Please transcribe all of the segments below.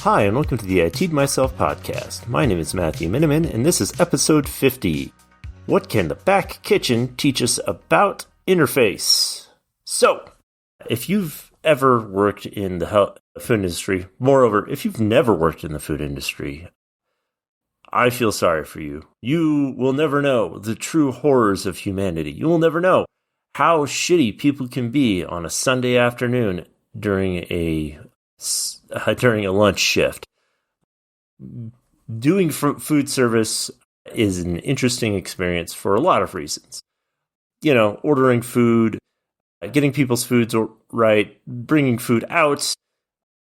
Hi, and welcome to the I Teed Myself podcast. My name is Matthew Miniman, and this is episode 50. What can the back kitchen teach us about interface? So, if you've ever worked in the food industry, moreover, if you've never worked in the food industry, I feel sorry for you. You will never know the true horrors of humanity. You will never know how shitty people can be on a Sunday afternoon during a lunch shift. Doing food service is an interesting experience for a lot of reasons. You know, ordering food, getting people's foods right, bringing food out,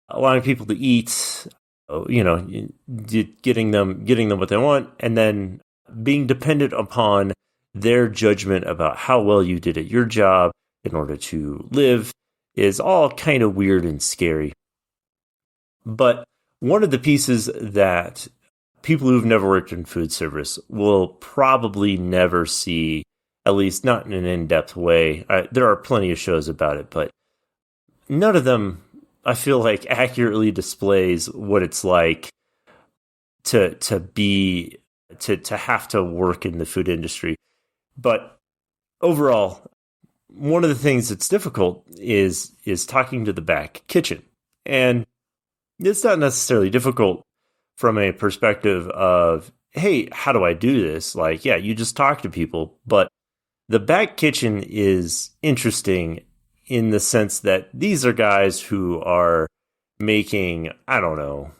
allowing people to eat, getting them what they want, and then being dependent upon their judgment about how well you did at your job in order to live is all kind of weird and scary. But one of the pieces that people who've never worked in food service will probably never see, at least not in an in-depth way. There are plenty of shows about it, but none of them, I feel like, accurately displays what it's like to have to work in the food industry. But overall, one of the things that's difficult is talking to the back kitchen. And it's not necessarily difficult from a perspective of, hey, how do I do this? Like, yeah, you just talk to people. But the back kitchen is interesting in the sense that these are guys who are making, I don't know,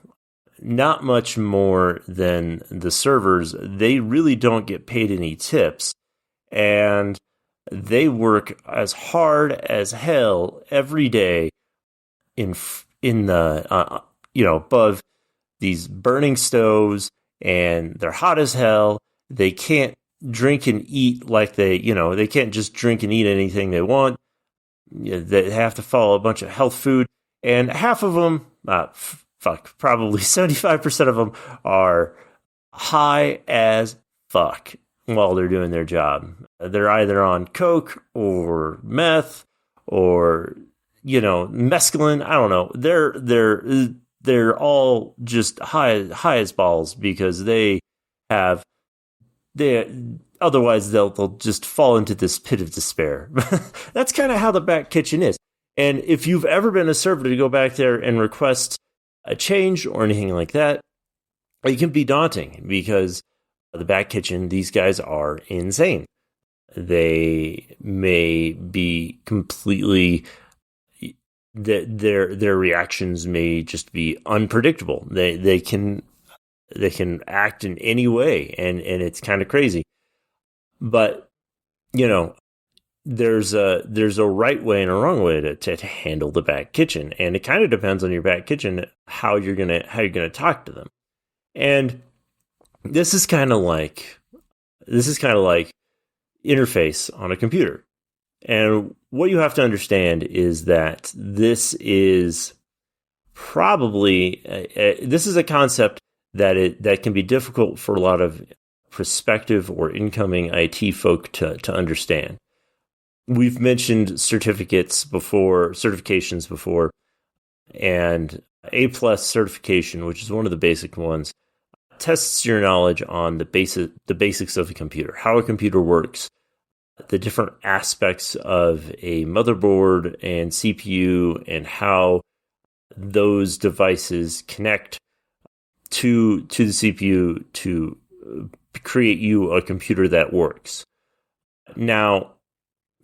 not much more than the servers. They really don't get paid any tips. And they work as hard as hell every day in the above these burning stoves, and they're hot as hell. They can't drink and eat like they can't just drink and eat anything they want. They have to follow a bunch of health food, and half of them, probably 75% of them are high as fuck while they're doing their job. They're either on coke or meth or mescaline. I don't know. They're all just high as balls because otherwise they'll just fall into this pit of despair. That's kind of how the back kitchen is. And if you've ever been a server to go back there and request a change or anything like that, it can be daunting because the back kitchen, these guys are insane. They may be completely, their reactions may just be unpredictable. They can act in any way, and it's kind of crazy. But there's a right way and a wrong way to handle the back kitchen, and it kind of depends on your back kitchen how you're gonna talk to them. And this is kind of like interface on a computer. And what you have to understand is that this is probably this is a concept that can be difficult for a lot of prospective or incoming IT folk to understand. We've mentioned certifications before, and A+ certification, which is one of the basic ones, tests your knowledge on the basics of a computer, how a computer works, the different aspects of a motherboard and CPU, and how those devices connect to the CPU to create you a computer that works. Now,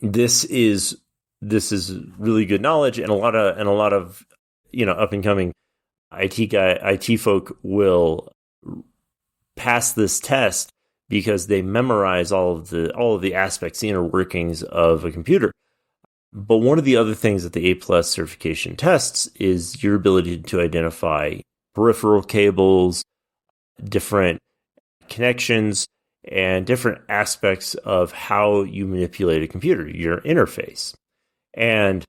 this is really good knowledge, and a lot of up and coming IT folk will pass this test because they memorize all of the aspects, the inner workings of a computer. But one of the other things that the A+ certification tests is your ability to identify peripheral cables, different connections, and different aspects of how you manipulate a computer, your interface. And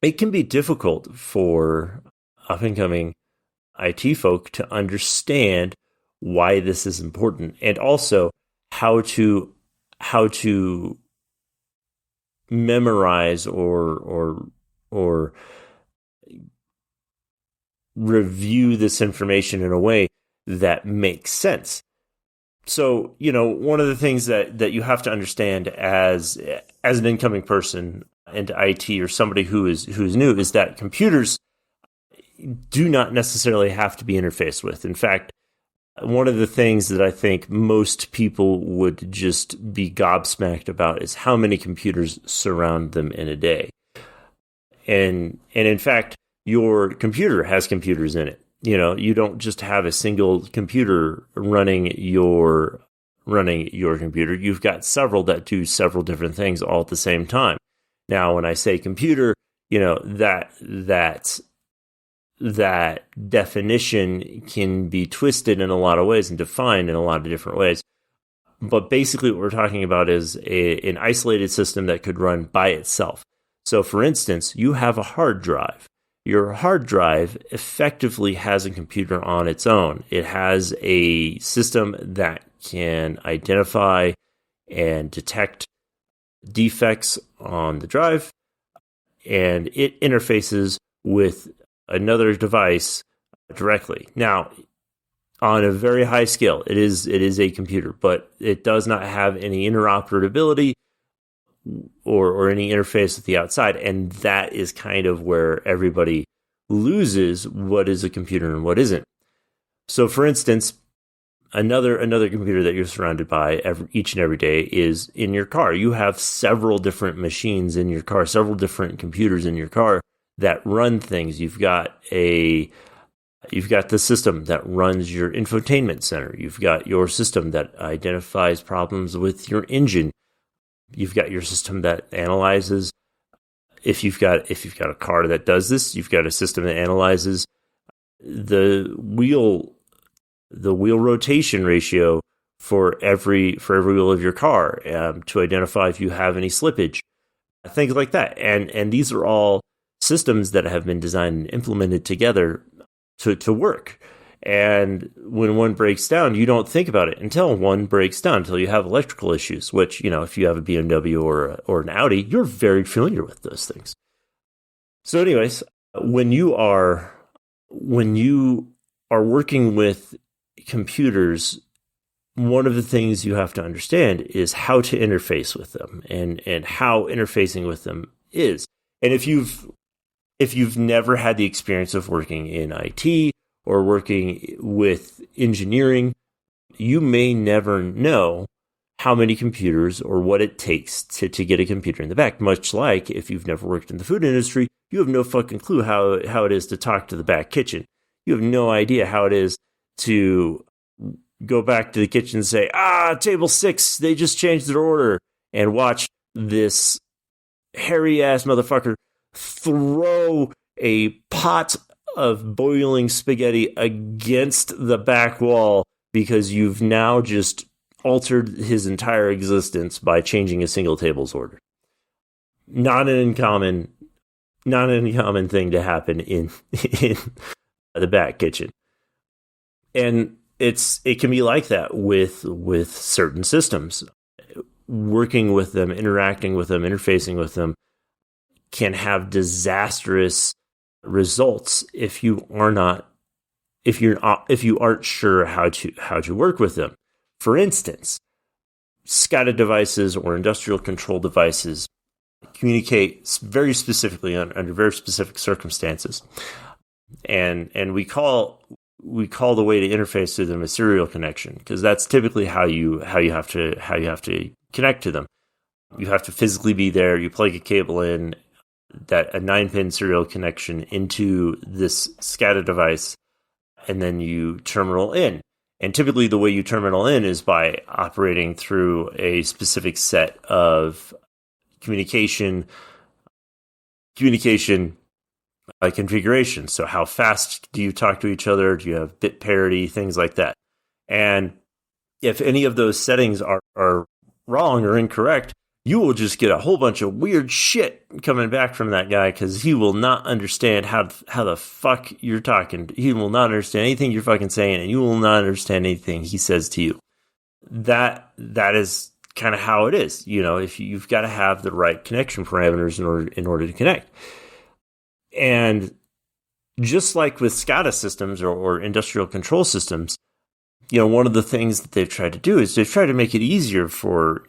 it can be difficult for up-and-coming IT folk to understand why this is important, and also how to memorize or review this information in a way that makes sense. So, one of the things that you have to understand as an incoming person into IT or somebody who is new is that computers do not necessarily have to be interfaced with. In fact, one of the things that I think most people would just be gobsmacked about is how many computers surround them in a day. And in fact, your computer has computers in it. You don't just have a single computer running your computer. You've got several that do several different things all at the same time. Now, when I say computer, that definition can be twisted in a lot of ways and defined in a lot of different ways. But basically what we're talking about is an isolated system that could run by itself. So for instance, you have a hard drive. Your hard drive effectively has a computer on its own. It has a system that can identify and detect defects on the drive, and it interfaces with another device directly. Now, on a very high scale, it is a computer, but it does not have any interoperability or any interface with the outside, and that is kind of where everybody loses what is a computer and what isn't. So, for instance, another computer that you're surrounded by each and every day is in your car. You have several different machines in your car, several different computers in your car that run things. You've got the system that runs your infotainment center. You've got your system that identifies problems with your engine. You've got your system that analyzes if you've got a car that does this. You've got a system that analyzes the wheel rotation ratio for every wheel of your car to identify if you have any slippage, things like that. And these are all systems that have been designed and implemented together to work. And when one breaks down, you don't think about it until one breaks down, until you have electrical issues, which, if you have a BMW or an Audi, you're very familiar with those things. So anyways, when you are working with computers, one of the things you have to understand is how to interface with them and how interfacing with them is. And if you've never had the experience of working in IT or working with engineering, you may never know how many computers or what it takes to get a computer in the back. Much like if you've never worked in the food industry, you have no fucking clue how it is to talk to the back kitchen. You have no idea how it is to go back to the kitchen and say, table 6, they just changed their order, and watch this hairy-ass motherfucker throw a pot of boiling spaghetti against the back wall because you've now just altered his entire existence by changing a single table's order. Not an uncommon thing to happen in the back kitchen. And it can be like that with certain systems. Working with them, interacting with them, interfacing with them can have disastrous results if you aren't sure how to work with them. For instance, SCADA devices or industrial control devices communicate very specifically under very specific circumstances, and we call the way to interface to them a serial connection, because that's typically how you have to connect to them. You have to physically be there. You plug a cable in, that a 9-pin serial connection into this SCADA device, and then you terminal in. And typically the way you terminal in is by operating through a specific set of communication configuration. So how fast do you talk to each other? Do you have bit parity? Things like that. And if any of those settings are wrong or incorrect, you will just get a whole bunch of weird shit coming back from that guy, because he will not understand how the fuck you're talking. He will not understand anything you're fucking saying, and you will not understand anything he says to you. That is kind of how it is. If you've got to have the right connection parameters in order to connect. And just like with SCADA systems or industrial control systems, one of the things that they've tried to do is they've tried to make it easier for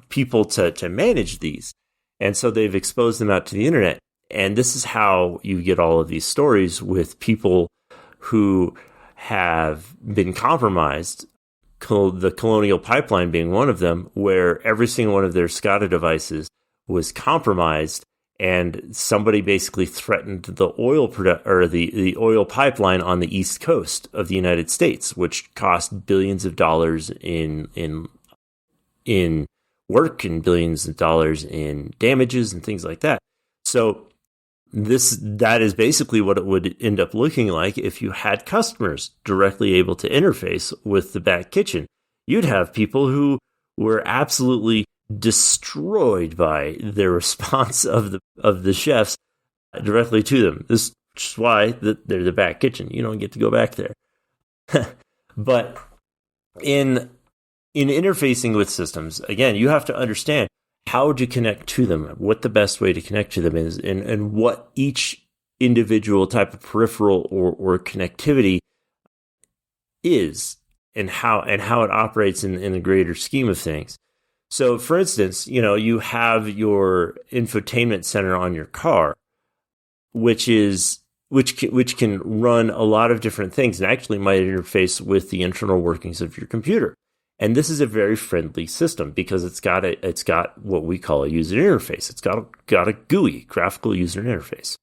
people to manage these. And so they've exposed them out to the internet. And this is how you get all of these stories with people who have been compromised, the Colonial Pipeline being one of them, where every single one of their SCADA devices was compromised, and somebody basically threatened the the oil pipeline on the East Coast of the United States, which cost billions of dollars in work and billions of dollars in damages and things like that. So that is basically what it would end up looking like if you had customers directly able to interface with the back kitchen. You'd have people who were absolutely destroyed by the response of the chefs directly to them. This is why they're the back kitchen. You don't get to go back there. But in interfacing with systems, again, you have to understand how to connect to them, what the best way to connect to them is, and what each individual type of peripheral or connectivity is, and how it operates in the greater scheme of things. So, for instance, you have your infotainment center on your car, which can run a lot of different things and actually might interface with the internal workings of your computer. And this is a very friendly system because it's got what we call a user interface. It's got a GUI, graphical user interface.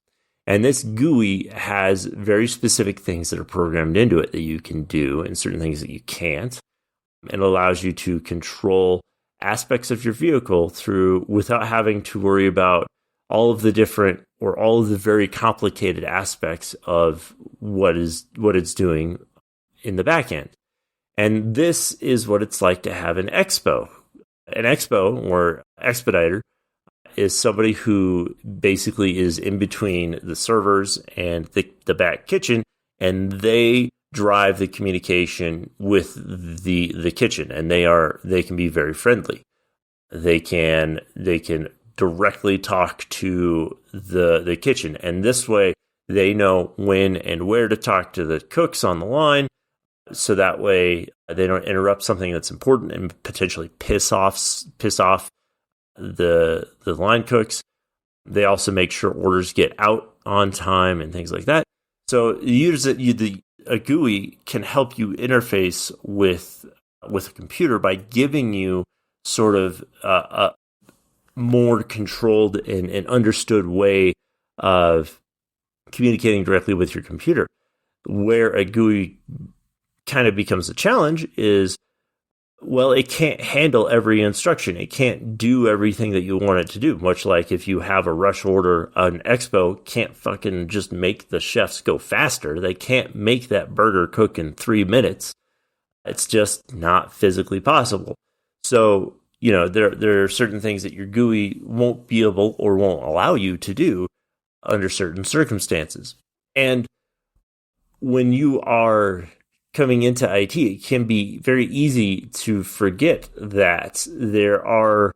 And this GUI has very specific things that are programmed into it that you can do and certain things that you can't. It allows you to control aspects of your vehicle without having to worry about all of the different or all of the very complicated aspects of what it's doing in the back end. And this is what it's like to have an expo. An expo or expediter is somebody who basically is in between the servers and the back kitchen, and they drive the communication with the kitchen, and they can be very friendly. They can directly talk to the kitchen, and this way they know when and where to talk to the cooks on the line, so that way they don't interrupt something that's important and potentially piss off the line cooks. They also make sure orders get out on time and things like that. So a GUI can help you interface with a computer by giving you sort of a more controlled and understood way of communicating directly with your computer. Where a GUI kind of becomes a challenge is, well, it can't handle every instruction. It can't do everything that you want it to do. Much like if you have a rush order, an expo can't fucking just make the chefs go faster. They can't make that burger cook in 3 minutes. It's just not physically possible. So, there are certain things that your GUI won't be able or won't allow you to do under certain circumstances. And when you are coming into IT, it can be very easy to forget that there are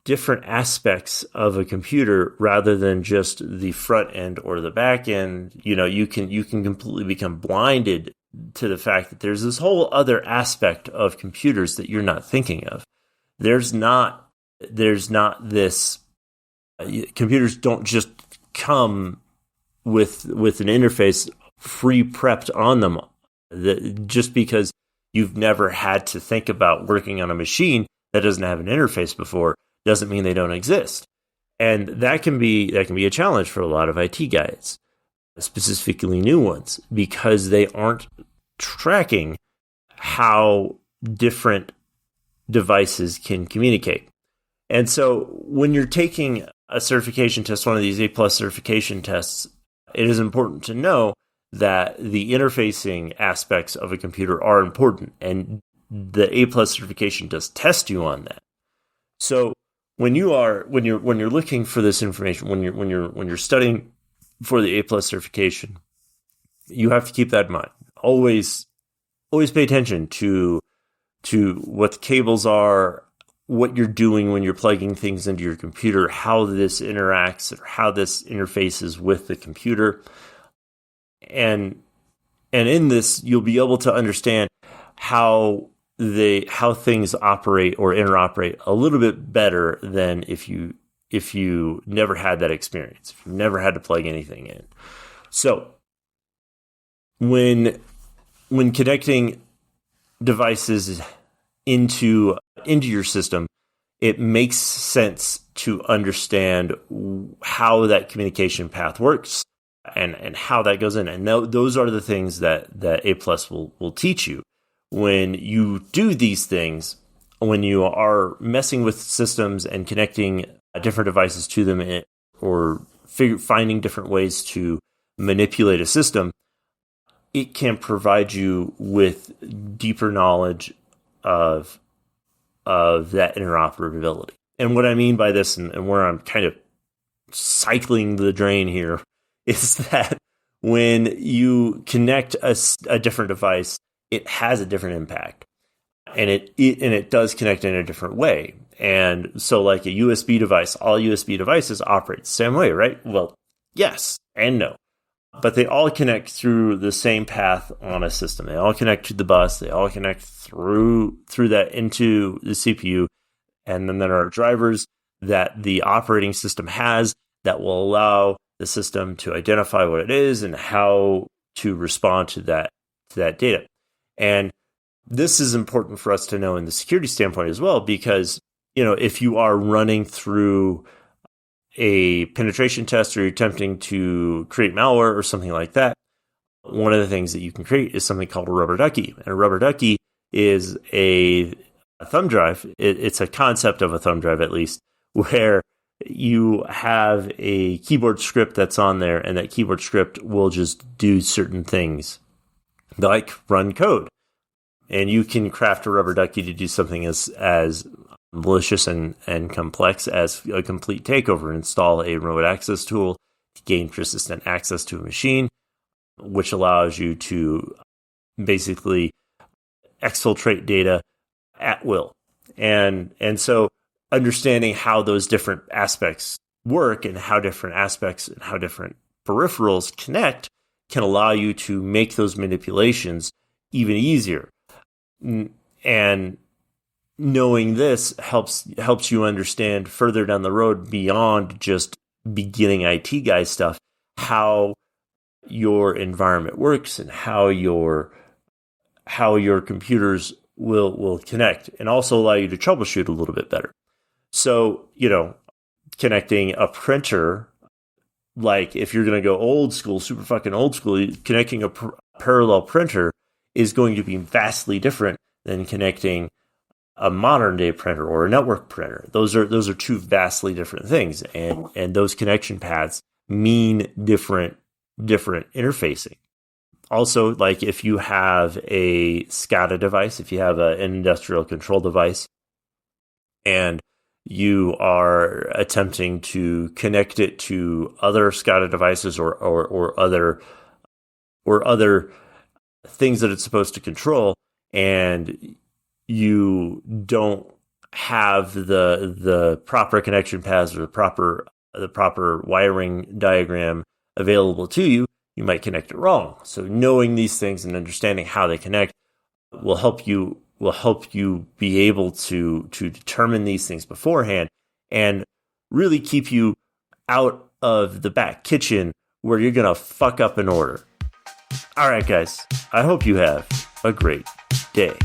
different aspects of a computer rather than just the front end or the back end. You can completely become blinded to the fact that there's this whole other aspect of computers that you're not thinking of. There's not this. Computers don't just come with an interface pre-prepped on them. Just because you've never had to think about working on a machine that doesn't have an interface before doesn't mean they don't exist. And that can be a challenge for a lot of IT guys, specifically new ones, because they aren't tracking how different devices can communicate. And so when you're taking a certification test, one of these A+ certification tests, it is important to know that the interfacing aspects of a computer are important, and the A+ certification does test you on that. So when you're looking for this information, when you're studying for the A+ certification, you have to keep that in mind. Always pay attention to what the cables are, what you're doing when you're plugging things into your computer, how this interacts or how this interfaces with the computer. And in this, you'll be able to understand how things operate or interoperate a little bit better than if you never had that experience, if you never had to plug anything in. So when connecting devices into your system, it makes sense to understand how that communication path works and how that goes in. And those are the things that A+ will teach you. When you do these things, when you are messing with systems and connecting different devices to them, or finding different ways to manipulate a system, it can provide you with deeper knowledge of that interoperability. And what I mean by this, and where I'm kind of cycling the drain here, is that when you connect a different device, it has a different impact, and it does connect in a different way. And so, like a USB device, all USB devices operate the same way, right? Well, yes and no, but they all connect through the same path on a system. They all connect to the bus. They all connect through that into the CPU, and then there are drivers that the operating system has that will allow the system to identify what it is and how to respond to that data. And this is important for us to know in the security standpoint as well, because, if you are running through a penetration test or you're attempting to create malware or something like that, one of the things that you can create is something called a rubber ducky. And a rubber ducky is a thumb drive. It's a concept of a thumb drive, at least, where you have a keyboard script that's on there, and that keyboard script will just do certain things, like run code. And you can craft a rubber ducky to do something as malicious and complex as a complete takeover. Install a remote access tool to gain persistent access to a machine, which allows you to basically exfiltrate data at will. And so understanding how those different aspects work and how different aspects and how different peripherals connect can allow you to make those manipulations even easier. And knowing this helps you understand further down the road, beyond just beginning IT guy stuff, how your environment works and how your computers will connect, and also allow you to troubleshoot a little bit better. So, connecting a printer, like if you're going to go old school, super fucking old school, connecting a parallel printer is going to be vastly different than connecting a modern day printer or a network printer. Those are two vastly different things, and those connection paths mean different interfacing. Also, like if you have a SCADA device, if you have an industrial control device, and you are attempting to connect it to other SCADA devices or other things that it's supposed to control, and you don't have the proper connection paths or the proper wiring diagram available to you, you might connect it wrong. So knowing these things and understanding how they connect will help you be able to determine these things beforehand, and really keep you out of the back kitchen where you're going to fuck up an order. All right, guys, I hope you have a great day.